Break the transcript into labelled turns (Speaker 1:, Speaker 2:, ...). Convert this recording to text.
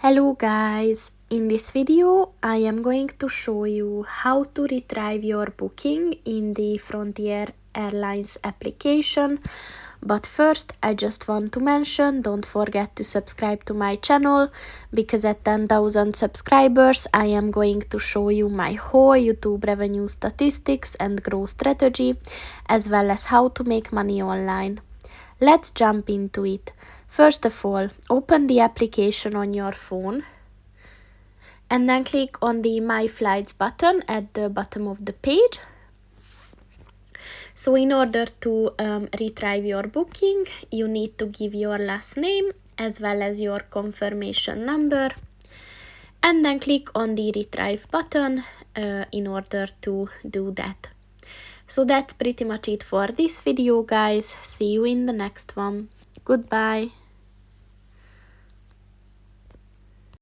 Speaker 1: Hello guys, in this video I am going to show you how to retrieve your booking in the Frontier Airlines application. But first I just want to mention, don't forget to subscribe to my channel, because at 10,000 subscribers I am going to show you my whole YouTube revenue statistics and growth strategy, as well as how to make money online. Let's jump into it. First of all, open the application on your phone and then click on the My Flights button at the bottom of the page. So in order to retrieve your booking, you need to give your last name as well as your confirmation number, and then click on the retrieve button in order to do that. So that's pretty much it for this video, guys. See you in the next one. Goodbye.